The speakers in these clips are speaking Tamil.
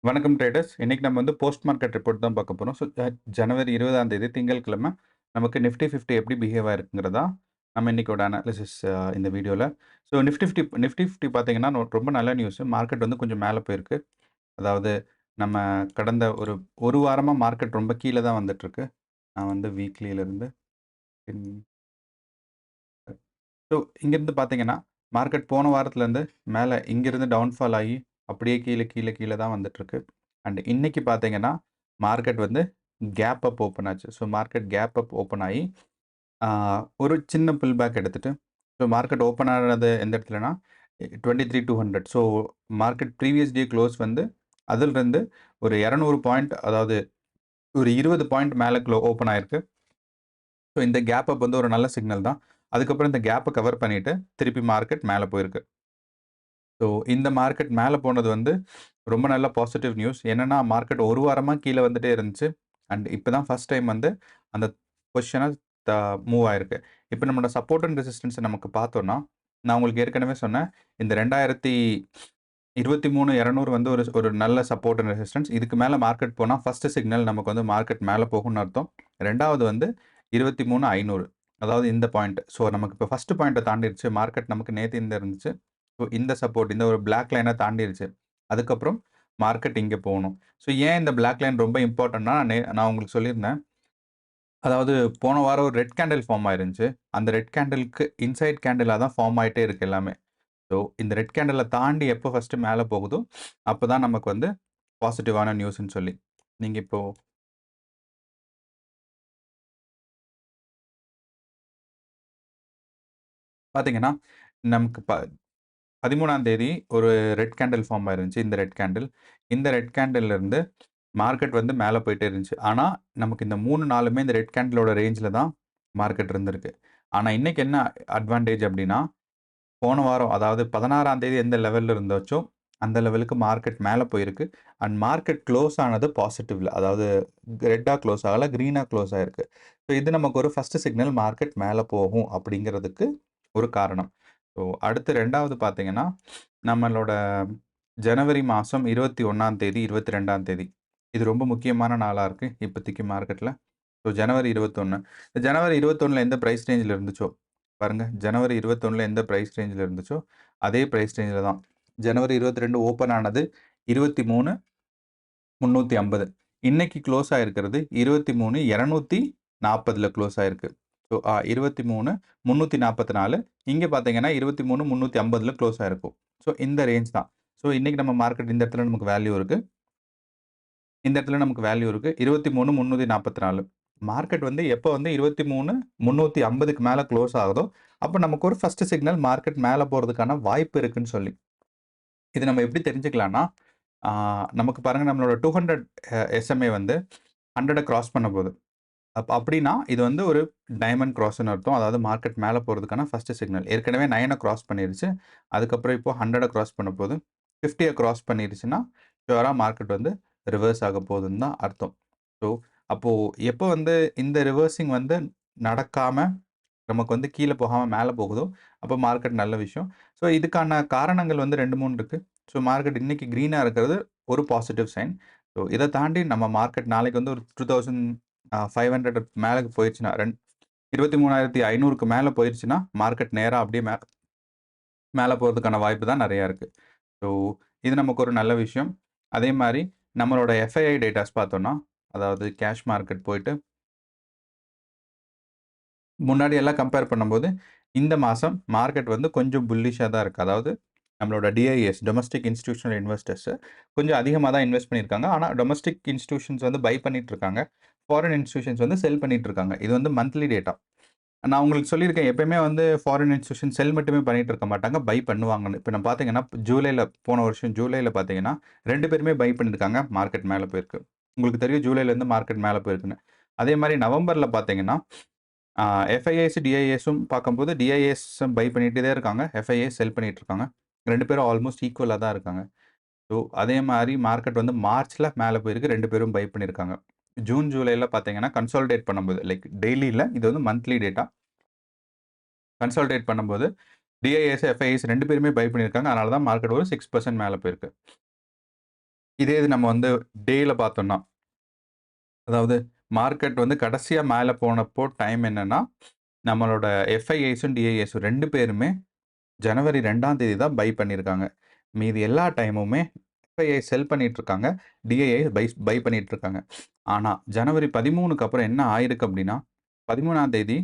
வணக்கம் ட்ரேடர்ஸ். இன்னைக்கு நம்ம வந்து போஸ்ட் மார்க்கெட் ரிப்போர்ட் தான் பார்க்க போறோம். ஜனவரி 20ஆம் தேதி திங்கட்கிழமை நமக்கு நிஃப்டி 50 எப்படி பிஹேவ் ஆயிருக்குங்கிறதா நம்ம இன்னைக்கோட அனாலிசிஸ் இந்த வீடியோல. நிஃப்டி 50 பார்த்தீங்கன்னா, ரொம்ப நல்ல நியூஸ். மார்க்கெட் வந்து கொஞ்சம் மேல போயிருக்கு. அதாவது நம்ம கடந்த ஒரு 1 வாரமா மார்க்கெட் ரொம்ப கீழ தான் வந்துட்டுருக்கு. நான் வந்து வீக்லியிலருந்து ஸோ இங்கேருந்து பார்த்தீங்கன்னா, மார்க்கெட் போன வாரத்துலேருந்து மேல இங்கேருந்து டவுன்ஃபால் ஆகி, அப்படியே கீழ தான் வந்துட்டுருக்கு. அண்ட் இன்னைக்கு பார்த்தீங்கன்னா, மார்க்கெட் வந்து கேப் அப் ஓப்பன் ஆச்சு. So market gap up open ஆகி, ஆ ஒரு சின்ன புல் பேக் எடுத்துட்டு, ஸோ மார்க்கெட் ஓப்பன் ஆனது எந்த இடத்துலனா 23,200. So market previous day close வந்து அதிலிருந்து ஒரு 200 பாயிண்ட், அதாவது ஒரு 20 பாயிண்ட் மேல ஓப்பன் ஆயிருக்கு. ஸோ இந்த கேப் அப் வந்து ஒரு நல்ல சிக்னல் தான். அதுக்கப்புறம் இந்த கேப்ப கவர் பண்ணிட்டு, திருப்பி மார்க்கெட் மேல போயிருக்கு. ஸோ இந்த மார்க்கெட் மேல போனது வந்து ரொம்ப நல்ல பாசிட்டிவ் நியூஸ். என்னன்னா, மார்க்கெட் ஒரு வாரமா கீழ வந்துட்டே இருந்துச்சு. அண்ட் இப்ப தான் ஃபர்ஸ்ட் டைம் வந்து அந்த பொசிஷன த மூவ் ஆயிருக்கு. இப்ப நம்மளோட சப்போர்ட் அண்ட் ரெசிஸ்டன்ஸ நமக்கு பார்த்தோம்னா, நான் உங்களுக்கு ஏற்கனவே சொன்னேன். இந்த 2023 200 வந்து ஒரு ஒரு நல்ல சப்போர்ட் அண்ட் ரெசிஸ்டன்ஸ். இதுக்கு மேல மார்க்கெட் போனா ஃபர்ஸ்ட் சிக்னல் நமக்கு வந்து மார்க்கெட் மேல போகும்னு அர்த்தம். 2வது வந்து 23,500. அதாவது இந்த பாயிண்ட். ஸோ நமக்கு இப்ப ஃபர்ஸ்ட் பாயிண்ட்ட தாண்டிருச்சு. மார்க்கெட் நமக்கு நேத்து இந்த இருந்துச்சு. ஸோ இந்த சப்போர்ட் இந்த ஒரு பிளாக் லைன தாண்டிருச்சு. அதுக்கப்புறம் மார்க்கெட் இங்க போணும். ஸோ ஏன் இந்த பிளாக் லைன் ரொம்ப இம்பார்ட்டன்ட்னா, நான் உங்களுக்கு சொல்லியிருந்தேன். அதாவது போன வாரம் ஒரு ரெட் கேண்டில் ஃபார்ம் ஆயிருந்துச்சு. அந்த ரெட் கேண்டில்க்கு இன்சைட் கேண்டிலா தான் ஃபார்ம் ஆயிட்டே இருக்கு எல்லாமே. ஸோ இந்த ரெட் கேண்டில தாண்டி எப்போ ஃபர்ஸ்ட் மேல போகுதோ, அப்பதான் நமக்கு வந்து பாசிட்டிவான நியூஸ்ன்னு சொல்லி. நீங்க இப்போ பார்த்தீங்கன்னா, நமக்கு 13ஆம் தேதி ஒரு ரெட் கேண்டில் ஃபார்ம் ஆயிருந்துச்சு. இந்த ரெட் கேண்டில். இந்த ரெட் கேண்டில்ல இருந்து மார்க்கெட் வந்து மேல போயிட்டே இருந்துச்சு. ஆனா, நமக்கு இந்த 3 நாளுமே இந்த ரெட் கேண்டிலோட ரேஞ்ச்ல தான் மார்க்கெட் இருந்திருக்கு. ஆனா, இன்னைக்கு என்ன அட்வான்டேஜ் அப்டின்னா, போன வாரம் அதாவது 16ஆம் தேதி எந்த லெவல்ல இருந்துச்சோ, அந்த லெவலுக்கு மார்க்கெட் மேல போயிருக்கு. அண்ட் மார்க்கெட் க்ளோஸ் ஆனது பாசிட்டிவ்ல. அதாவது ரெட்டா க்ளோஸ் ஆகல, கிரீனா க்ளோஸ் ஆயிருக்கு. ஸோ இது நமக்கு ஒரு ஃபர்ஸ்ட் சிக்னல் மார்க்கெட் மேல போகும் அப்படிங்கிறதுக்கு ஒரு காரணம். ஸோ அடுத்து 2வது பார்த்தீங்கன்னா, நம்மளோட ஜனவரி மாசம் 21ஆம் தேதி, 22ஆம் தேதி. இது ரொம்ப முக்கியமான நாளா இருக்கு இப்போதைக்கு மார்க்கெட்ல. ஸோ ஜனவரி 21. ஜனவரி 21ல எந்த பிரைஸ் ரேஞ்ச்ல இருந்துச்சோ, பாருங்க ஜனவரி 21ல எந்த பிரைஸ் ரேஞ்ச்ல இருந்துச்சோ, அதே பிரைஸ் ரேஞ்ச்ல தான். ஜனவரி 22 ஓப்பன் ஆனது 23,350. இன்னைக்கு க்ளோஸ் ஆயிருக்கிறது 23,240ல க்ளோஸ் ஆயிருக்கு. ஸோ 23,344. இங்க பார்த்தீங்கன்னா 23,350ல க்ளோஸ் ஆயிருக்கும். ஸோ இந்த ரேஞ்ச் தான். ஸோ இன்னைக்கு நம்ம மார்க்கெட் இந்த இடத்துல நமக்கு வேல்யூ இருக்கு. இந்த இடத்துல நமக்கு வேல்யூ இருக்கு. 23,344. மார்க்கெட் வந்து எப்போ வந்து 23,350க்கு மேல க்ளோஸ் ஆகுதோ, அப்ப நமக்கு ஒரு ஃபர்ஸ்ட் சிக்னல் மார்க்கெட் மேல போறதுக்கான வாய்ப்பு இருக்குன்னு சொல்லி. இது நம்ம எப்படி தெரிஞ்சுக்கலாம்னா, ஆ நமக்கு பாருங்க நம்மளோட 200 SMA வந்து 100 கிராஸ் பண்ண போது. அப்படின்னா, இது வந்து ஒரு டைமண்ட் கிராஸ்ன்னு அர்த்தம். அதாவது மார்க்கெட் மேல போறதுக்கான ஃபர்ஸ்ட் சிக்னல். ஏற்கனவே 9 கிராஸ் பண்ணிருச்சு. அதுக்கப்புறம் இப்போ 100 கிராஸ் பண்ண போது. 50 கிராஸ் பண்ணிருச்சுன்னா, ஷூரா மார்க்கெட் வந்து ரிவர்ஸ் ஆக போகுதுன்னு தான் அர்த்தம். ஸோ, அப்போ எப்போ வந்து இந்த ரிவர்சிங் வந்து நடக்காம, நமக்கு வந்து கீழ போகாம மேல போகுதோ, அப்போ மார்க்கெட் நல்ல விஷயம். ஸோ, இதுக்கான காரணங்கள் வந்து 2, 3 இருக்கு. ஸோ, மார்க்கெட் இன்னைக்கு கிரீனா இருக்கிறது ஒரு பாசிட்டிவ் சைன். ஸோ, இத தாண்டி நம்ம மார்க்கெட் நாளைக்கு வந்து ஒரு 2,500 மேல போயிருச்சுன்னா, 23,500க்கு மேல போயிருச்சுன்னா, மார்க்கெட் நேரா அப்படியே மேல போறதுக்கான வாய்ப்பு தான் நெறையா இருக்கு. ஸோ, இது நமக்கு ஒரு நல்ல விஷயம். அதே மாரி நம்மளோட எஃப்ஐஐ டேட்டாஸ் பார்த்தோம்னா, அதாவது கேஷ் மார்க்கெட் போயிட்டு முன்னாடி எல்லாம் கம்பேர் பண்ணும்போது, இந்த மாசம் மார்க்கெட் வந்து கொஞ்சம் புல்லிஷா தான் இருக்கு. அதாவது நம்மளோட டிஐஎஸ் டொமஸ்டிக் இன்ஸ்டிடியூஷனல் இன்வெஸ்டர்ஸ் கொஞ்சம் அதிகமா தான் இன்வெஸ்ட் பண்ணியிருக்காங்க. ஆனா டொமஸ்டிக் இன்ஸ்டிடியூஷன்ஸ் வந்து பை பண்ணிட்டு இருக்காங்க. ஃபாரின் இன்ஸ்டிடியூஷன்ஸ் வந்து செல் பண்ணிட்டு இருக்காங்க. இது வந்து மந்த்லி டேட்டா. நான் உங்களுக்கு சொல்லியிருக்கேன். எப்பயுமே வந்து ஃபாரின் இன்ஸ்டிடியூஷன் செல் மட்டுமே பண்ணிட்டு இருக்க மாட்டாங்க. பை பண்ணுவாங்கன்னு. இப்ப நம்ம பார்த்தீங்கன்னா, போன வருஷம் ஜூலைல பார்த்தீங்கன்னா, 2 பேருமே பை பண்ணியிருக்காங்க. மார்க்கெட் மேல போயிருக்கு. உங்களுக்கு தெரியும் ஜூலைலேருந்து மார்க்கெட் மேல போயிருக்குன்னு. அதே மாரி நவம்பர்ல பார்த்தீங்கன்னா, ஆ எஃப்ஐஐஸ், டிஐஎஸும் பார்க்கும்போது டிஐஎஸ் பை பண்ணிட்டே தான் இருக்காங்க. எஃப்ஐஐஸ் செல் பண்ணிட்டு இருக்காங்க. 2 பேரும் ஆல்மோஸ்ட் ஈக்குவலா தான் இருக்காங்க. ஸோ அதே மாரி மார்க்கெட் வந்து மார்ச்ல மேல போயிருக்கு. 2 பேரும் பை பண்ணியிருக்காங்க. ஜூன், ஜூலைல பார்த்தீங்கன்னா, கன்சாலிடேட் பண்ணும்போது லைக் டெய்லி இல்ல. இது வந்து மந்த்லி டேட்டா. கன்சாலிடேட் பண்ணும்போது டிஐஎஸ், எஃப்ஐஐஸ் 2 பேருமே பை பண்ணியிருக்காங்க. அதனால தான் மார்க்கெட் ஒரு 6% மேல போயிருக்கு. இதே இது நம்ம வந்து டேல பார்த்தோம்னா, அதாவது மார்க்கெட் வந்து கடைசியா மேல போனப்போ டைம் என்னன்னா, நம்மளோட எஃப்ஐஐஸும், டிஐஎஸும் 2 பேருமே ஜனவரி 2ஆம் தேதி தான் பை பண்ணியிருக்காங்க. மீதி எல்லா டைமுமே எஃப்ஐஐ செல் பண்ணிட்டு இருக்காங்க. டிஐஐ பை பண்ணிட்டு இருக்காங்க. ஆனா, ஜனவரி 13க்கு அப்புறம் என்ன ஆயிருக்கு அப்டின்னா, 13ஆம் தேதி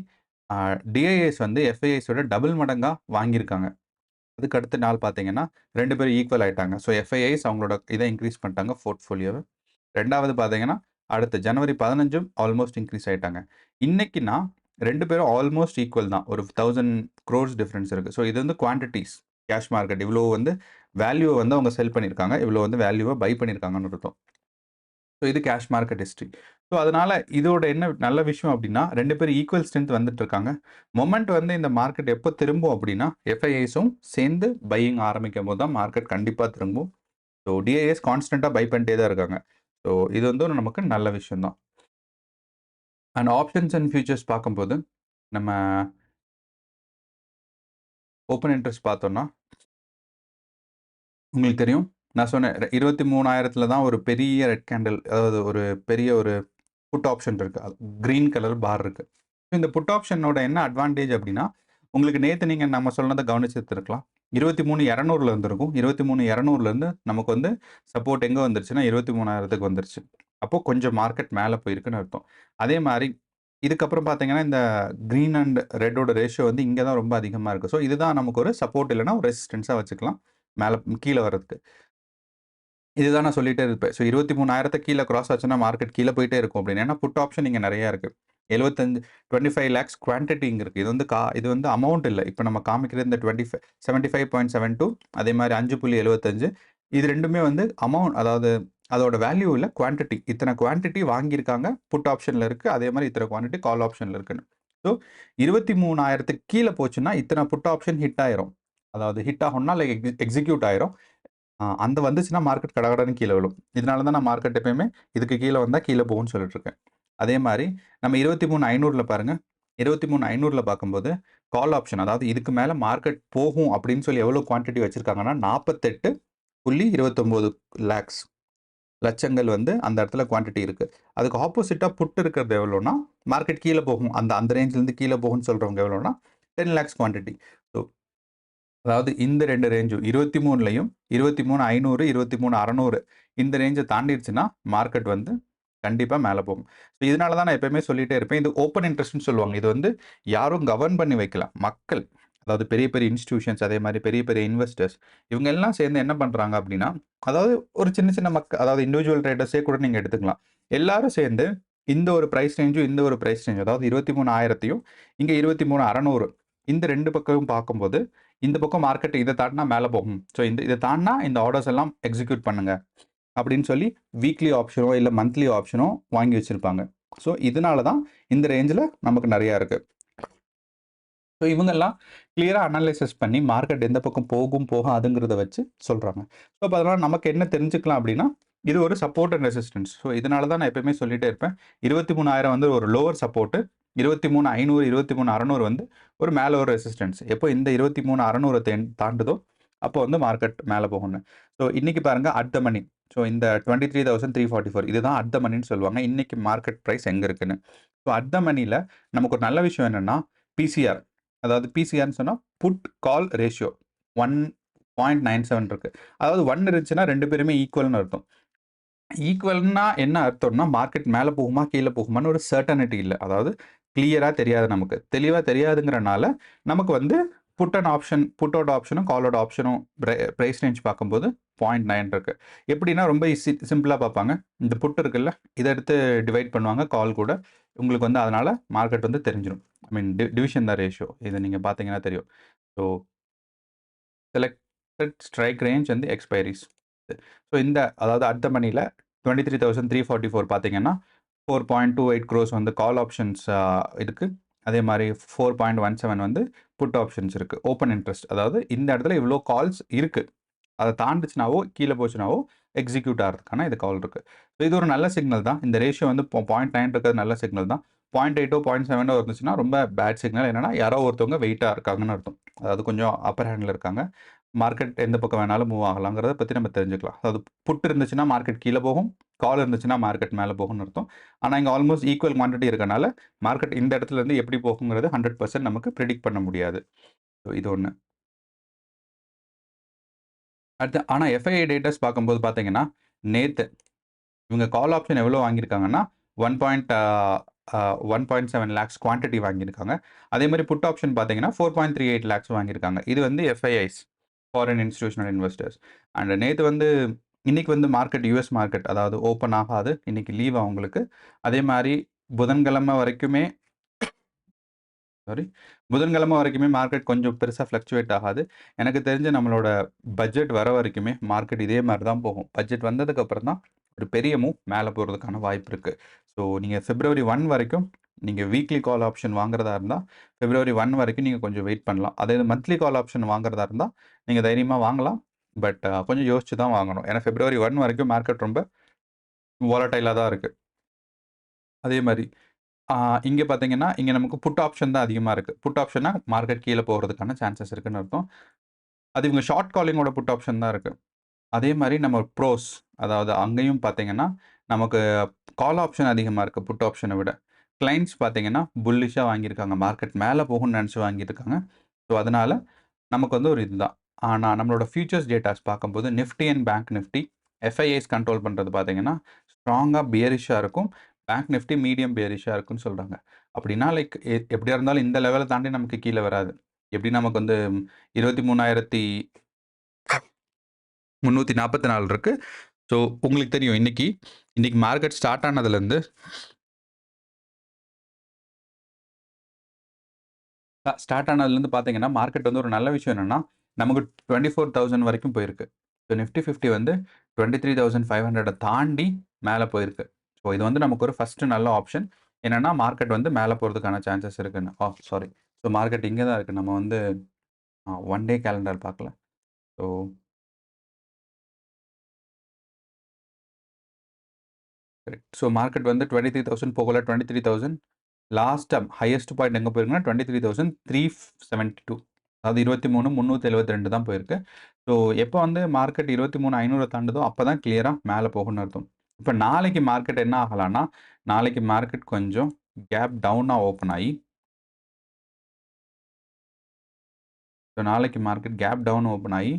டிஐஎஸ் வந்து எஃப்ஐஐஸோட டபுள் மடங்கா வாங்கியிருக்காங்க. அதுக்கு அடுத்த நாள் பார்த்தீங்கன்னா, 2 பேரும் ஈக்குவல் ஆயிட்டாங்க. ஸோ எஃப்ஐஐஸ் அவங்களோட இத இன்கிரீஸ் பண்ணிட்டாங்க போர்ட்ஃபோலியோவ. 2வது பார்த்தீங்கன்னா, அடுத்த ஜனவரி 15ம் ஆல்மோஸ்ட் இன்கிரீஸ் ஆயிட்டாங்க. இன்னைக்குன்னா 2 பேரும் ஆல்மோஸ்ட் ஈக்குவல் தான். ஒரு 1000 குரோர்ஸ் டிஃபரன்ஸ் இருக்கு. ஸோ இது வந்து குவான்டிட்டீஸ். கேஷ் மார்க்கெட் இவ்ளோ வந்து வேல்யூவ வந்து அவங்க செல் பண்ணியிருக்காங்க. இவ்ளோ வந்து வேல்யூவ பை பண்ணியிருக்காங்கன்னு அர்த்தம். ஸோ இது கேஷ் மார்க்கெட் ஹிஸ்டரி. ஸோ அதனால இதோட என்ன நல்ல விஷயம் அப்டின்னா, 2 பேரும் ஈக்குவல் ஸ்ட்ரென்த் வந்துட்டு இருக்காங்க. மொமெண்ட் வந்து இந்த மார்க்கெட் எப்போ திரும்பும் அப்டின்னா, எஃப்ஐஐஸும் சேர்ந்து பையிங் ஆரம்பிக்கும்போது தான் மார்க்கெட் கண்டிப்பா திரும்பும். ஸோ டிஐஎஸ் கான்ஸ்டன்ட்டா பை பண்ணிட்டே தான் இருக்காங்க. ஸோ இது வந்து நமக்கு நல்ல விஷயம் தான். அண்ட் ஆப்ஷன்ஸ் அண்ட் ஃபியூச்சர்ஸ் பார்க்கும்போது, நம்ம ஓப்பன் இன்ட்ரெஸ்ட் பார்த்தோம்னா, உங்களுக்கு தெரியும். நான் சொன்னேன் 23,000ல தான் ஒரு பெரிய ரெட் கேண்டில், அதாவது ஒரு பெரிய ஒரு புட் ஆப்ஷன் இருக்கு. கிரீன் கலர் பார் இருக்கு. இந்த புட் ஆப்ஷனோட என்ன அட்வான்டேஜ் அப்டின்னா, உங்களுக்கு நேத்து நீங்க நம்ம சொன்னத கவனிச்சிருந்திருக்கலாம். 23,200ல இருந்திருக்கும். 23,200லேருந்து நமக்கு வந்து சப்போர்ட் எங்க வந்துருச்சுன்னா, 23,000க்கு வந்துருச்சு. அப்போ கொஞ்சம் மார்க்கெட் மேல போயிருக்குன்னு அர்த்தம். அதே மாரி இதுக்கப்புறம் பார்த்தீங்கன்னா, இந்த கிரீன் அண்ட் ரெட்டோட ரேஷியோ வந்து இங்க தான் ரொம்ப அதிகமா இருக்கு. ஸோ இதுதான் நமக்கு ஒரு சப்போர்ட் இல்லன்னா, ஒரு ரெசிஸ்டன்ஸா வச்சுக்கலாம். மேல கீழ வரதுக்கு. இதுதான் நான் சொல்லிட்டே இருப்பேன். ஸோ 23,000 கீழ கிராஸ் ஆச்சுன்னா மார்க்கெட் கீழ போயிட்டே இருக்கும் அப்படின்னு. ஏன்னா புட் ஆப்ஷன் இங்க நெறைய இருக்கு. 25 lakhs குவான்டிட்டி இங்க இருக்கு. இது வந்து அமௌண்ட் இல்ல. இப்ப நம்ம காமிக்கிறது இந்த 75.72 அதே மாரி 5.75 இது 2மே வந்து அமௌண்ட், அதாவது அதோட வேல்யூ இல்ல, குவான்டிட்டி. இத்தன குவான்டிட்டி வாங்கியிருக்காங்க. புட் ஆப்ஷன்ல இருக்கு. அதே மாரி இத்தன குவான்டிட்டி கால் ஆப்ஷன்ல இருக்குன்னு. ஸோ 23,000க்கு கீழ போச்சுன்னா, இத்தன புட் ஆப்ஷன் ஹிட் ஆயிரும். அதாவது ஹிட் ஆகும்னா லைக் எக்ஸிக்யூட் ஆயிரும். அந்த வந்துச்சுன்னா மார்க்கெட் கடகடன்னு கீழ விழும். இதனால தான் நான் மார்க்கெட் எப்பயுமே இதுக்கு கீழ வந்தா கீழ போகும்ன்னு சொல்லிட்டு இருக்கேன். அதே மாரி நம்ம 23,500ல பாருங்க. 23,500ல பார்க்கும்போது கால் ஆப்ஷன், அதாவது இதுக்கு மேல மார்க்கெட் போகும் அப்படின்னு சொல்லி எவ்வளோ குவான்டிட்டி வச்சிருக்காங்கன்னா 48.29 லேக்ஸ் லட்சங்கள் வந்து அந்த இடத்துல குவான்டிட்டி இருக்கு. அதுக்கு ஆப்போசிட்டா புட் இருக்கிறது எவ்வளோன்னா, மார்க்கெட் கீழ போகும். அந்த அந்த ரேஞ்ச்லேருந்து கீழ போகும்ன்னு சொல்றவங்க எவ்வளோன்னா 10 லேக்ஸ் குவான்டிட்டி. ஸோ அதாவது இந்த 2 ரேஞ்சும் 23லயும் 23,500, 23,600 இந்த ரேஞ்ச தாண்டிருச்சுன்னா, மார்க்கெட் வந்து கண்டிப்பா மேல போகும். ஸோ இதனால தான் நான் எப்பயுமே சொல்லிட்டே இருப்பேன். இது ஓப்பன் இன்ட்ரெஸ்ட்ன்னு சொல்லுவாங்க. இது வந்து யாரும் கவர்ன் பண்ணி வைக்கலாம். மக்கள், அதாவது பெரிய பெரிய இன்ஸ்டிடியூஷன்ஸ், அதே மாரி பெரிய பெரிய இன்வெஸ்டர்ஸ் இவங்க எல்லாம் சேர்ந்து என்ன பண்றாங்க அப்டின்னா, அதாவது ஒரு சின்ன சின்ன அதாவது இண்டிவிஜுவல் ட்ரேடர்ஸே கூட நீங்க எடுத்துக்கலாம். எல்லாரும் சேர்ந்து இந்த ஒரு பிரைஸ் ரேஞ்சும், இந்த ஒரு பிரைஸ் ரேஞ்ச், அதாவது 23,000த்தையும் இங்க 23,600 இந்த 2 பக்கமும் பார்க்கும்போது, இந்த பக்கம் மார்க்கெட் இத தாண்டுனா மேல போகும். ஸோ இத தாண்டுனா இந்த ஆர்டர்ஸ் எல்லாம் எக்ஸிக்யூட் பண்ணுங்க அப்படின்னு சொல்லி வீக்லி ஆப்ஷனோ இல்ல மந்த்லி ஆப்ஷனோ வாங்கி வச்சிருப்பாங்க. ஸோ இதனால தான் இந்த ரேஞ்சில நமக்கு நெறைய இருக்கு. ஸோ இவங்கெல்லாம் கிளியரா அனலைசிஸ் பண்ணி மார்க்கெட் எந்த பக்கம் போகும், போகாதுங்கிறத வச்சு சொல்றாங்க. ஸோ அப்ப அதனால நமக்கு என்ன தெரிஞ்சுக்கலாம் அப்படின்னா, இது ஒரு சப்போர்ட் அண்ட் ரெசிஸ்டன்ஸ். ஸோ இதனால தான் நான் எப்பயுமே சொல்லிட்டே இருப்பேன். 23,000 வந்து ஒரு லோவர் சப்போர்ட், 23,500, 23,600 வந்து ஒரு மேல ஒரு ரெசிஸ்டன்ஸ். எப்போ இந்த 23,600 தாண்டுதோ, அப்போ வந்து மார்க்கெட் மேல போகும்னு. ஸோ இன்னைக்கு பாருங்க அட் த மனி. ஸோ இந்த 23,344 இதுதான் அட் த மனின்னு சொல்லுவாங்க. இன்னைக்கு மார்க்கெட் பிரைஸ் எங்க இருக்குன்னு. ஸோ அட் த மனில நமக்கு ஒரு நல்ல விஷயம் என்னன்னா, பிசிஆர், அதாவது பிசிஆர்ன்னு சொன்னா புட் கால் ரேஷியோ 1.97 இருக்கு. அதாவது 1 இருந்துச்சுன்னா 2 பேருமே ஈக்குவல்னு அர்த்தம். ஈக்குவல்னா என்ன அர்த்தம்னா, மார்க்கெட் மேல போகுமா, கீழ போகுமான்னு ஒரு சர்டனிட்டி இல்ல. அதாவது கிளியரா தெரியாது நமக்கு. தெளிவா தெரியாதுங்கிறனால, நமக்கு வந்து புட்டோட ஆப்ஷனும், காலோட ஆப்ஷனும் பிரைஸ் ரேஞ்ச் பார்க்கும்போது 0.9 இருக்கு. எப்படின்னா ரொம்ப சிம்பிளா பார்ப்பாங்க. இந்த புட் இருக்குல்ல, இத எடுத்து டிவைட் பண்ணுவாங்க கால் கூட. உங்களுக்கு வந்து அதனால மார்க்கெட் வந்து தெரிஞ்சிரும். ஐ மீன் டிவிஷன் தான் ரேஷியோ. இத நீங்க பார்த்தீங்கன்னா தெரியும். So selected strike range and expiries. So இந்த அதாவது அட் த மனில 23,344 பார்த்தீங்கன்னா, 4.28 க்ரோர்ஸ் வந்து கால் ஆப்ஷன்ஸ் இருக்கு. அதே மாரி 4.17 வந்து புட் ஆப்ஷன்ஸ் இருக்கு. ஓப்பன் இன்ட்ரெஸ்ட், அதாவது இந்த இடத்துல இவ்ளோ கால்ஸ் இருக்கு. அத தாண்டுச்சுனாவோ, கீழ போச்சுனாவோ எக்ஸிக்யூட் ஆகுறதுக்கான இது கால் இருக்கு. ஸோ இது ஒரு நல்ல சிக்னல் தான். இந்த ரேஷியோ வந்து 0.9 இருக்கிறது நல்ல சிக்னல் தான். 0.8ஓ 0.7ஓ இருந்துச்சுன்னா ரொம்ப பேட் சிக்னல். என்னன்னா யாரோ ஒருத்தவங்க வெயிட்டா இருக்காங்கன்னு அர்த்தம். அதாவது கொஞ்சம் அப்பர் ஹேண்ட்ல இருக்காங்க. மார்க்கெட் எந்த பக்கம் வேணாலும் மூவ் ஆகலாங்கிறத பத்தி நம்ம தெரிஞ்சுக்கலாம். அதாவது புட் இருந்துச்சுன்னா மார்க்கெட் கீழ போகும். கால் இருந்துச்சுன்னா மார்க்கெட் மேல போகும்னு அர்த்தம். ஆனா, இங்க ஆல்மோஸ்ட் ஈக்குவல் குவான்டிட்டி இருக்கனால, மார்க்கெட் இந்த இடத்துல இருந்து எப்படி போகுங்கிறது 100% நமக்கு பிரெடிக்ட் பண்ண முடியாது. ஸோ இது ஒண்ணு. அடுத்து ஆனா எஃப்ஐஐ டேட்டாஸ் பார்க்கும்போது பார்த்தீங்கன்னா, நேத்து இவங்க கால் ஆப்ஷன் எவ்வளோ வாங்கியிருக்காங்கன்னா, 1.7 லேக்ஸ் குவான்டிட்டி வாங்கியிருக்காங்க. அதே மாரி புட் ஆப்ஷன் பார்த்தீங்கன்னா, 4.38 லேக்ஸ் வாங்கியிருக்காங்க. இது வந்து FIIs, foreign institutional investors. And நேத்து வந்து இன்னைக்கு வந்து மார்க்கெட் யுஎஸ் மார்க்கெட் அதாவது ஓப்பன் ஆகாது. இன்னைக்கு லீவ் அவங்களுக்கு. அதே மாரி புதன்கிழமை வரைக்குமே சாரி. புதன்கிழமை வரைக்குமே மார்க்கெட் கொஞ்சம் பெருசா ஃப்ளக்சுவேட் ஆகாது. எனக்கு தெரிஞ்சு நம்மளோட பட்ஜெட் வர வரைக்குமே மார்க்கெட் இதே மாரி தான் போகும். பட்ஜெட் வந்ததுக்கப்புறம் தான் ஒரு பெரிய மூவ் மேல போறதுக்கான வாய்ப்பு இருக்கு. ஸோ நீங்க பிப்ரவரி 1 வரைக்கும் நீங்க வீக்லி கால் ஆப்ஷன் வாங்குறதா இருந்தா, பிப்ரவரி 1 வரைக்கும் நீங்க கொஞ்சம் வெயிட் பண்ணலாம். அதே இது மந்த்லி கால் ஆப்ஷன் வாங்குறதா இருந்தா, நீங்க தைரியமா வாங்கலாம். பட் கொஞ்சம் யோசிச்சு தான் வாங்கணும். ஏன்னா பிப்ரவரி 1 வரைக்கும் மார்க்கெட் ரொம்ப வாலடைலா தான் இருக்கு. அதே மாரி ஆ இங்க பார்த்தீங்கன்னா, இங்க நமக்கு புட் ஆப்ஷன் தான் அதிகமா இருக்கு. புட் ஆப்ஷன்னா மார்க்கெட் கீழ போறதுக்கான சான்சஸ் இருக்குன்னு அர்த்தம். அது இவங்க ஷார்ட் காலிங்கோட புட் ஆப்ஷன் தான் இருக்கு. அதே மாரி நம்ம ப்ரோஸ் அதாவது அங்கேயும் பார்த்தீங்கன்னா, நமக்கு கால் ஆப்ஷன் அதிகமா இருக்கு புட் ஆப்ஷன விட. கிளையண்ட்ஸ் பார்த்தீங்கன்னா, புல்லிஷா வாங்கியிருக்காங்க. மார்க்கெட் மேல போகும்னு நெனச்சு வாங்கியிருக்காங்க. ஸோ, அதனால நமக்கு வந்து ஒரு இதுதான். ஆனா நம்மளோட ஃபியூச்சர்ஸ் டேட்டாஸ் பார்க்கும்போது Nifty and bank Nifty FIIs control பண்றது பார்த்தீங்கன்னா, ஸ்ட்ராங்கா பியரிஷ்ஷா இருக்கும். பேங்க் நிஃப்டி மீடியம் பியரிஷ்ஷா இருக்குன்னு சொல்றாங்க. அப்படின்னா லைக் எப்படியா இருந்தாலும் இந்த லெவல தாண்டி நமக்கு கீழ வராது. எப்படி நமக்கு வந்து 23,344 இருக்கு. ஸோ உங்களுக்கு தெரியும் இன்னைக்கு இன்னைக்கு மார்க்கெட் ஸ்டார்ட் ஆனதுலேருந்து பார்த்தீங்கன்னா, மார்க்கெட் வந்து ஒரு நல்ல விஷயம் என்னன்னா, நமக்கு 24,000 வரைக்கும் போயிருக்கு. ஸோ நிஃப்டி 50 வந்து 23,500 தாண்டி மேல போயிருக்கு. ஸோ இது வந்து நமக்கு ஒரு ஃபர்ஸ்ட் நல்ல ஆப்ஷன். என்னன்னா, மார்க்கெட் வந்து மேல போறதுக்கான சான்சஸ் இருக்குன்னு. சாரி. ஸோ மார்க்கெட் இங்க தான் இருக்கு. நம்ம வந்து 1 டே கேலண்டர் பார்க்கல. So correct. ஸோ மார்க்கெட் வந்து 23,000 போகல. 23,000 லாஸ்ட் ஹையஸ்ட் பாயிண்ட் எங்க போயிருக்குன்னா 23,372 அதாவது 23,372 தான் போயிருக்கு. ஸோ எப்போ வந்து மார்க்கெட் 23,500 தாண்டுதோ அப்போ தான் கிளியரா மேலே போகும்னு அர்த்தம். இப்போ நாளைக்கு மார்க்கெட் என்ன ஆகலாம்னா, நாளைக்கு மார்க்கெட் கொஞ்சம் கேப் டவுனா ஓப்பன் ஆயி ஸோ நாளைக்கு மார்க்கெட் கேப் டவுன் ஓப்பன் ஆகி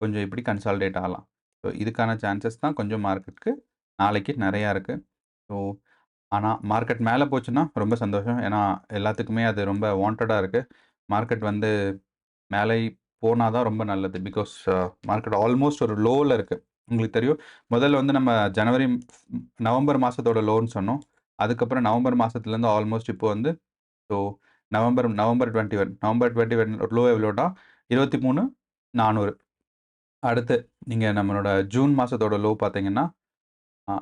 கொஞ்சம் இப்படி கன்சாலிடேட் ஆகலாம். ஸோ இதுக்கான சான்சஸ் தான் கொஞ்சம் மார்க்கெட்டுக்கு நாளைக்கு நிறையா இருக்கு. ஸோ ஆனா, மார்க்கெட் மேல போச்சுன்னா ரொம்ப சந்தோஷம். ஏன்னா, எல்லாத்துக்குமே அது ரொம்ப வாண்டடா இருக்கு. மார்க்கெட் வந்து மேலே போனா தான் ரொம்ப நல்லது. பிகாஸ் மார்க்கெட் ஆல்மோஸ்ட் ஒரு லோல இருக்கு. உங்களுக்கு தெரியும். முதல்ல வந்து நம்ம ஜனவரி, நவம்பர் மாசத்தோட லோன்னு சொன்னோம். அதுக்கப்புறம் நவம்பர் மாசத்துலேருந்து ஆல்மோஸ்ட் இப்போ வந்து ஸோ நவம்பர் 21 நவம்பர் 21 லோ எவ்வளோனா 23,400 அடுத்து நீங்க நம்மளோட ஜூன் மாசத்தோட லோ பார்த்தீங்கன்னா,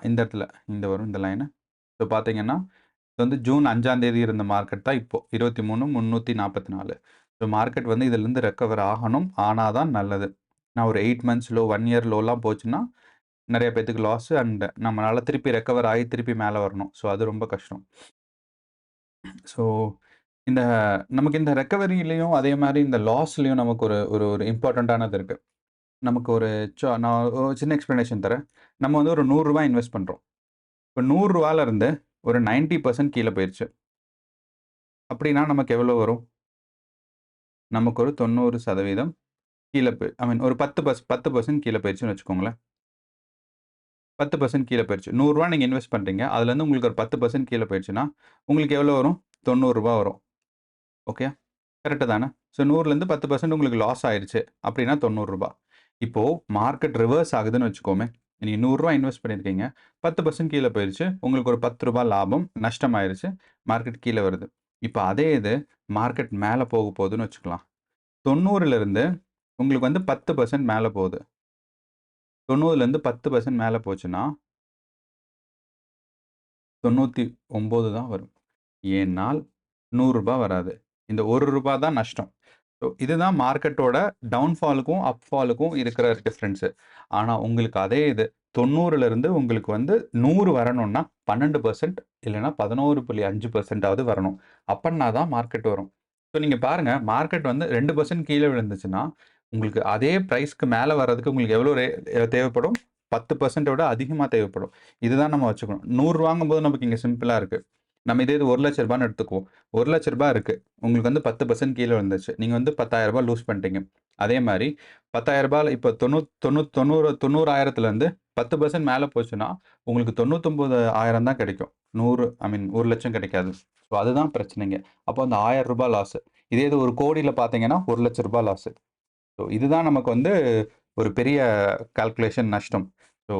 இந்த இடத்துல இந்த வரும் இந்த லைனு. ஸோ பார்த்தீங்கன்னா இது வந்து ஜூன் 5ஆம் தேதி இருந்த மார்க்கெட் தான் இப்போ 23,344. ஸோ மார்க்கெட் வந்து இதிலிருந்து ரெக்கவர் ஆகணும். ஆனா தான் நல்லது. நான் ஒரு 8 மந்த்ஸ் லோ, 1 இயர் லோலாம் போச்சுன்னா, நெறைய பேத்துக்கு லாஸ் அண்ட் நம்மளால திருப்பி ரெக்கவர் ஆகி திருப்பி மேல வரணும். ஸோ அது ரொம்ப கஷ்டம். ஸோ இந்த நமக்கு இந்த ரெக்கவரிலயும் அதே மாரி இந்த லாஸ்லயும் நமக்கு ஒரு ஒரு ஒரு இம்பார்ட்டன்ட்டானது இருக்கு. நமக்கு ஒரு நான் ஒரு சின்ன எக்ஸ்ப்ளனேஷன் தரேன். நம்ம வந்து ஒரு ரூ. 100 இன்வெஸ்ட் பண்றோம். இப்ப ரூ. 100ல இருந்து ஒரு 90% கீழ போயிருச்சு. அப்படின்னா நமக்கு எவ்வளோ வரும்? நமக்கு ஒரு 90% கீழ ஐ மீன் ஒரு 10% கீழ போயிருச்சுன்னு வச்சுக்கோங்களேன். 10% கீழ போயிருச்சு. ரூ. 100 நீங்க இன்வெஸ்ட் பண்றீங்க. அதுலேருந்து உங்களுக்கு ஒரு 10% கீழ போயிருச்சுன்னா, உங்களுக்கு எவ்வளோ வரும்? ரூ. 90 வரும். ஓகே. கரெக்ட்டு தானே? ஸோ 100லேருந்து 10% உங்களுக்கு லாஸ் ஆயிருச்சு. அப்படின்னா ரூ. 90. இப்போ மார்க்கெட் ரிவர்ஸ் ஆகுதுன்னு வச்சுக்கோமே. நீங்க ரூ. 100 இன்வெஸ்ட் பண்ணியிருக்கீங்க. 10% கீழ போயிருச்சு. உங்களுக்கு ஒரு ரூ. 10 லாபம் நஷ்டமாயிருச்சு. மார்க்கெட் கீழ வருது. இப்ப அதே இது மார்க்கெட் மேல போக போகுதுன்னு வச்சுக்கலாம். 90லிருந்து உங்களுக்கு வந்து 10% மேல போகுது. 90லேருந்து 10% மேல போச்சுன்னா, 99 தான் வரும். ஏனால் ரூ. 100 வராது. இந்த ரூ. 1 தான் நஷ்டம். ஸோ இதுதான் மார்க்கெட்டோட டவுன்ஃபாலுக்கும், அப்ஃபாலுக்கும் இருக்கிற டிஃபரன்ஸு. ஆனா உங்களுக்கு அதே இது 90லிருந்து உங்களுக்கு வந்து 100 வரணும்னா 12% இல்லன்னா 11.5%ஆவது வரணும். அப்பன்னா தான் மார்க்கெட் வரும். ஸோ நீங்க பாருங்க மார்க்கெட் வந்து 2% கீழ விழுந்துச்சுன்னா, உங்களுக்கு அதே பிரைஸ்க்கு மேல வர்றதுக்கு உங்களுக்கு எவ்வளோ தேவைப்படும்? 10% விட அதிகமா தேவைப்படும். இதுதான் நம்ம வச்சுக்கணும். 100 வாங்கும்போது நமக்கு இங்க சிம்பிளா இருக்கு. நம்ம இதே இது ரூ. 1,00,000ன்னு எடுத்துக்குவோம். ரூ. 1,00,000 இருக்கு. உங்களுக்கு வந்து 10% கீழ விழுந்துருச்சு. நீங்க வந்து ரூ. 10,000 லூஸ் பண்ணிட்டீங்க. அதே மாரி ரூ. 10,000 இப்ப 90,000லேருந்து 10% மேல போச்சுன்னா, உங்களுக்கு 99,000 தான் கிடைக்கும். 100 ஐ மீன் 1,00,000 கிடைக்காது. ஸோ அதுதான் பிரச்சனைங்க. அப்போ அந்த ரூ. 1,000 லாஸ். இதே இது ஒரு கோடியில பார்த்தீங்கன்னா, ரூ. 1,00,000 லாஸ். ஸோ இதுதான் நமக்கு வந்து ஒரு பெரிய கால்குலேஷன் நஷ்டம். ஸோ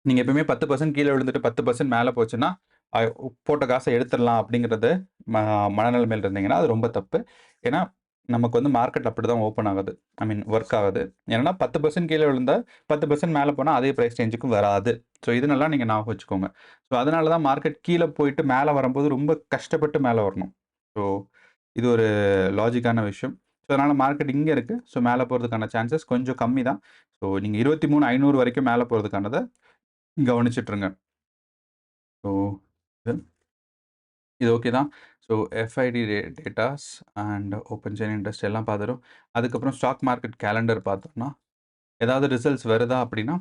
நீங்க எப்பவுமே 10% கீழ விழுந்துட்டு 10% மேல போச்சுன்னா, அ போட்ட காச எடுத்துறலாம் அப்படிங்கிறது ம மனநிலைமையில இருந்தீங்கன்னா, அது ரொம்ப தப்பு. ஏன்னா, நமக்கு வந்து மார்க்கெட் அப்படிதான் ஓப்பன் ஆகுது. ஐ மீன் ஒர்க் ஆகுது. ஏன்னா 10% கீழ விழுந்தா 10% மேல போனா அதே பிரைஸ் சேஞ்சுக்கு வராது. ஸோ இது நல்லா நீங்க ஞாபகம் வச்சுக்கோங்க. ஸோ அதனால தான் மார்க்கெட் கீழ போயிட்டு மேல வரும்போது ரொம்ப கஷ்டப்பட்டு மேல வரணும். ஸோ இது ஒரு லாஜிக்கான விஷயம். ஸோ அதனால மார்க்கெட் இங்க இருக்கு. ஸோ மேல போறதுக்கான சான்சஸ் கொஞ்சம் கம்மி தான். ஸோ நீங்க 23,500 வரைக்கும் மேல போறதுக்கானத கவனிச்சுட்டுருங்க. ஸோ இது இது ஓகே தான். So FID datas and open chain industry எல்லாம் பார்த்துட்டோம். அதுக்கப்புறம் ஸ்டாக் மார்க்கெட் கேலண்டர் பார்த்தோம்னா, ஏதாவது ரிசல்ட்ஸ் வருதா அப்படின்னா,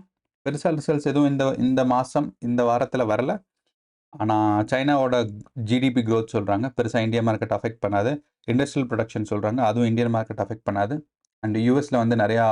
பெருசா ரிசல்ட்ஸ் எதுவும் இந்த இந்த மாசம், இந்த வாரத்தில வரல. ஆனா, சைனாவோட ஜிடிபி குரோத் சொல்றாங்க. பெருசா இந்தியா மார்க்கெட் அஃபெக்ட் பண்ணாது. இண்டஸ்ட்ரியல் புரொடக்ஷன் சொல்றாங்க. அதுவும் இந்தியன் மார்க்கெட் அஃபெக்ட் பண்ணாது. அண்ட் யுஎஸ்ல வந்து நெறையா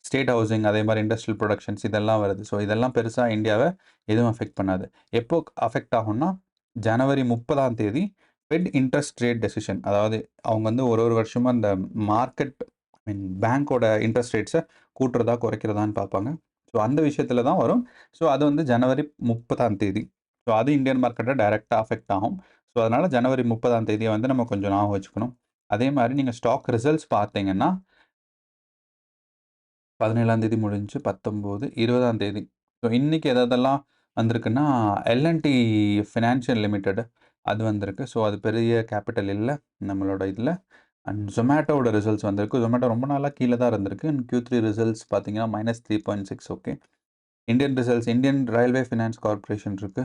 ஸ்டேட் ஹவுசிங் அதே மாரி இண்டஸ்ட்ரியல் புரொடக்ஷன்ஸ் இதெல்லாம் வருது. ஸோ இதெல்லாம் பெருசா இந்தியாவ எதுவும் அஃபெக்ட் பண்ணாது. எப்போ அஃபெக்ட் ஆகும்னா, ஜனவரி 30ஆம் தேதி ஃபெட் இன்ட்ரெஸ்ட் ரேட் டெசிஷன். அதாவது அவங்க வந்து ஒரு வருஷமா இந்த மார்க்கெட் ஐ மீன் பேங்கோட இன்ட்ரெஸ்ட் ரேட்ஸ கூட்டுறதா, குறைக்கிறதான்னு பார்ப்பாங்க. ஸோ அந்த விஷயத்தில தான் வரும். ஸோ அது வந்து ஜனவரி 30ஆம் தேதி. ஸோ அது இந்தியன் மார்க்கெட்ட டைரக்ட்டா அஃபெக்ட் ஆகும். ஸோ அதனால ஜனவரி 30ஆம் தேதிய வந்து நம்ம கொஞ்சம் ஞாபகம் வச்சுக்கணும். அதே மாரி நீங்க ஸ்டாக் ரிசல்ட்ஸ் பார்த்தீங்கன்னா, 17ஆம் தேதி முடிஞ்சு 19, 20ஆம் தேதி. ஸோ இன்னைக்கு எதெல்லாம் வந்திருக்குன்னா, எல்&டி ஃபினான்ஷியல் லிமிடெட் அது வந்திருக்கு. ஸோ அது பெரிய கேப்பிட்டல் இல்ல நம்மளோட இதுல. அண்ட் Zomatoவோட ரிசல்ட்ஸ் வந்திருக்கு. Zomato ரொம்ப நாளா கீழ தான் இருந்திருக்கு. Q3 ரிசல்ட்ஸ் பார்த்தீங்கன்னா -3.6 okay. Indian results Indian railway finance corporation இருக்கு.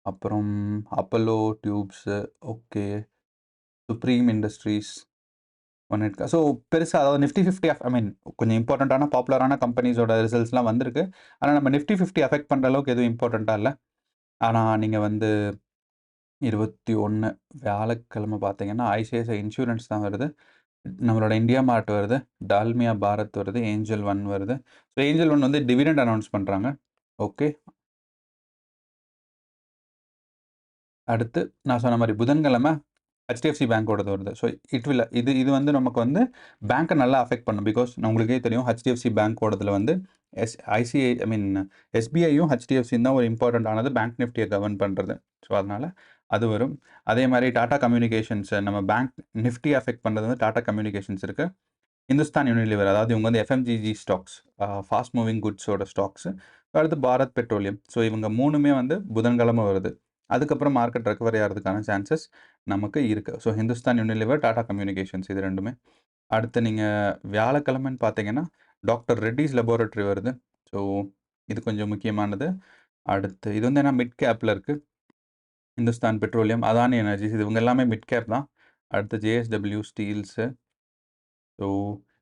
அப்புறம் Apollo tubes, okay. Supreme industries, one it so பெருசா அதாவது நிஃப்டி 50 ஐ மீன் கொஞ்சம் இம்பார்ட்டன்ட்டான பாப்புலரான கம்பெனிஸோட ரிசல்ட்ஸ்லாம் வந்திருக்கு. ஆனா நம்ம நிஃப்டி 50 அஃபெக்ட் பண்ற அளவுக்கு எதுவும் இம்பார்ட்டன்ட்டா இல்ல. ஆனா நீங்க வந்து 21 வியாழக்கிழமை பார்த்தீங்கன்னா, ஐசிஐசிஐ இன்சூரன்ஸ் தான் வருது. நம்மளோட இந்தியா மார்ட் வருது. டால்மியா பாரத் வருது. ஏஞ்சல் ஒன் வருது. ஸோ ஏஞ்சல் ஒன் வந்து டிவிடெண்ட் அனௌன்ஸ் பண்றாங்க. ஓகே. அடுத்து நான் சொன்ன மாரி புதன்கிழமை HDFC பேங்கோடது வருது. ஸோ இட் வில் இது இது வந்து நமக்கு வந்து பேங்க்க நல்லா அஃபெக்ட் பண்ணும். பிகாஸ் உங்களுக்கே தெரியும் HDFC பேங்கோடதுல வந்து ஐசிஐ ஐ மீன் எஸ்பிஐயும் HDFCயும் தான் ஒரு இம்பார்ட்டன்ட் ஆனது பேங்க் நிஃப்டிய கவர்ன் பண்றது. ஸோ அதனால அது வரும். அதே மாரி டாடா கம்யூனிகேஷன்ஸ் நம்ம பேங்க் நிஃப்டி அஃபெக்ட் பண்றது வந்து டாடா கம்யூனிகேஷன்ஸ் இருக்கு. இந்துஸ்தான் யூனிலிவர் அதாவது இவங்க வந்து எஃப்எம்சிஜி ஸ்டாக்ஸ் ஃபாஸ்ட் மூவிங் குட்ஸோட ஸ்டாக்ஸ். அடுத்து பாரத் பெட்ரோலியம். ஸோ இவங்க 3மே வந்து புதன்கிழமை வருது. அதுக்கப்புறம் மார்க்கெட் ரெக்கவரி ஆகுறதுக்கான சான்சஸ் நமக்கு இருக்கு. So Hindustan Unilever, Tata communications இது 2மே. அடுத்து நீங்க வியாழக்கிழமைன்னு பார்த்தீங்கன்னா, டாக்டர் ரெட்டிஸ் லேபரேட்டரி வருது. ஸோ இது கொஞ்சம் முக்கியமானது. அடுத்து இது வந்து ஏன்னா மிட் கேப்ல இருக்கு. இந்துஸ்தான் பெட்ரோலியம், அதானி எனர்ஜிஸ் இவங்க எல்லாமே மிட் கேப் தான். அடுத்து ஜேஎஸ்டபிள்யூ ஸ்டீல்ஸு. ஸோ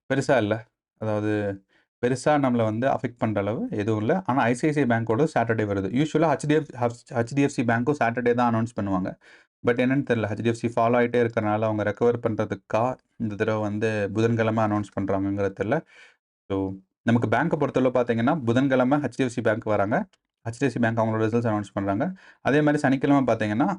பெருசா இல்ல. அதாவது பெருசா நம்மள வந்து அஃபெக்ட் பண்ற அளவு எதுவும் இல்ல. ஆனா ஐசிஐசிஐ பேங்கோட சாட்டர்டே வருது. யூசுவலா HDFC பேங்க்கும் சாட்டர்டே தான் அனௌன்ஸ் பண்ணுவாங்க. பட் என்னன்னு தெரியல. HDFC ஃபாலோ ஆயிட்டே இருக்கறனால அவங்க ரெக்கவர் பண்றதுக்கா இந்த தடவ வந்து புதன்கிழமை அனௌன்ஸ் பண்றாங்கங்கிறது தெரியல. ஸோ நமக்கு பேங்க்க பொறுத்தளவு பார்த்தீங்கன்னா, புதன்கிழமை HDFC பேங்க் வராங்க. HDFC பேங்க் அவங்களோட ரிசல்ட்ஸ் அனௌன்ஸ் பண்றாங்க. அதே மாரி சனிக்கிழமை பார்த்தீங்கன்னா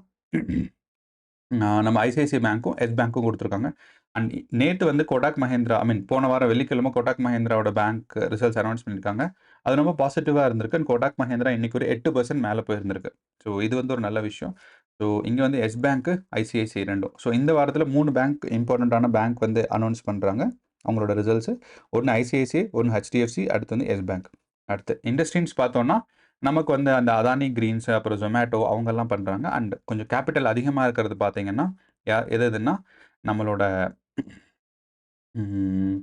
நம்ம ஐசிஐசிஐ பேங்க்கும், எஸ் பேங்க்கும் குடுத்துருக்காங்க. அண்ட் நேத்து வந்து கோடாக் மஹேந்திரா ஐ மீன் போன வாரம் வெள்ளிக்கிழமை கோடாக் மஹேந்திராவோட பேங்க் ரிசல்ட்ஸ் அனௌன்ஸ் பண்ணியிருக்காங்க. அது ரொம்ப பாசிட்டிவா இருந்திருக்கு. அண்ட் கோடாக் மஹேந்திரா இன்னைக்கு ஒரு 8% மேல போயிருந்திருக்கு. ஸோ இது வந்து ஒரு நல்ல விஷயம். ஸோ இங்க வந்து எஸ் பேங்க், ஐசிஐசிஐ 2ம். ஸோ இந்த வாரத்தில 3 பேங்க் இம்பார்ட்டன்ட்டான பேங்க் வந்து அனௌன்ஸ் பண்றாங்க. அவங்களோட ரிசல்ட்ஸ். ஒண்ணு ஐசிஐசிஐ, ஒண்ணு HDFC, அடுத்து வந்து எஸ் பேங்க். அடுத்து இண்டஸ்ட்ரீஸ் பார்த்தோம்னா, நமக்கு வந்து அந்த அதானி கிரீன்ஸ், அப்புறம் Zomato அவங்கலாம் பண்றாங்க. அண்ட் கொஞ்சம் கேப்பிட்டல் அதிகமா இருக்கிறது பார்த்தீங்கன்னா, எது எதுன்னா, நம்மளோட ம்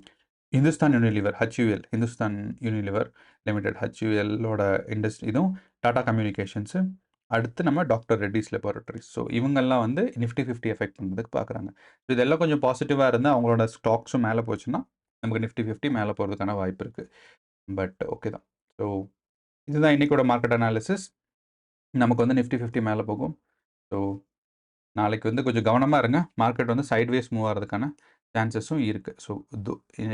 Hindustan Unilever HUL Hindustan Unilever Limited HULஓட இதுவும் டாடா கம்யூனிகேஷன்ஸ். அடுத்து நம்ம டாக்டர் ரெட்டிஸ் லேபரேட்டரிஸ். ஸோ இவங்கலாம் வந்து நிஃப்டி 50 எஃபெக்ட் பண்றதுக்கு பார்க்குறாங்க. இதெல்லாம் கொஞ்சம் பாசிட்டிவா இருந்தா அவங்களோட ஸ்டாக்ஸும் மேல போச்சுன்னா, நமக்கு நிஃப்டி 50 மேல போறதுக்கான வாய்ப்பு இருக்கு. பட் ஓகே தான். ஸோ இதுதான் இன்னைக்கோட மார்க்கெட் அனாலிசிஸ். நமக்கு வந்து நிஃப்டி 50 மேல போகும். ஸோ நாளைக்கு வந்து கொஞ்சம் கவனமா இருங்க. மார்க்கெட் வந்து சைட்வேஸ் மூவ் ஆறதுக்கான சான்சஸும் இருக்கு. ஸோ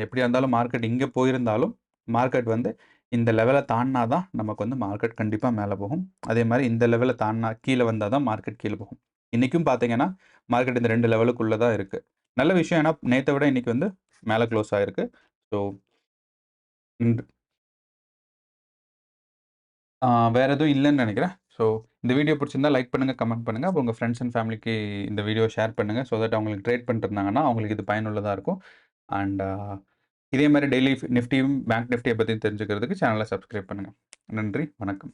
எப்படியா இருந்தாலும் மார்க்கெட் இங்க போயிருந்தாலும், மார்க்கெட் வந்து இந்த லெவல தாண்டுனா தான் நமக்கு வந்து மார்க்கெட் கண்டிப்பா மேல போகும். அதே மாரி இந்த லெவல தாண்டுனா கீழ வந்தா தான் மார்க்கெட் கீழ போகும். இன்னைக்கும் பார்த்தீங்கன்னா, மார்க்கெட் இந்த 2 லெவலுக்குள்ள தான் இருக்கு. நல்ல விஷயம் ஏன்னா, நேத்த விட இன்னைக்கு வந்து மேல க்ளோஸ் ஆயிருக்கு. ஸோ ம் வேற எதுவும் இல்லன்னு நெனைக்கிறேன். ஸோ இந்த வீடியோ பிடிச்சிருந்தா லைக் பண்ணுங்க, கமெண்ட் பண்ணுங்க. அப்புறம் உங்க ஃப்ரெண்ட்ஸ் அண்ட் ஃபேமிலிக்கு இந்த வீடியோ ஷேர் பண்ணுங்க. ஸோ தட் அவங்களுக்கு ட்ரேட் பண்ணிட்டு இருந்தாங்கன்னா, அவங்களுக்கு இது பயனுள்ளதா இருக்கும். அண்ட் இதே மாரி டெய்லி நிஃப்டியும், பேங்க் நிஃப்டிய பத்தியும் தெரிஞ்சுக்கிறதுக்கு சேனல சப்ஸ்கிரைப் பண்ணுங்க. நன்றி, வணக்கம்.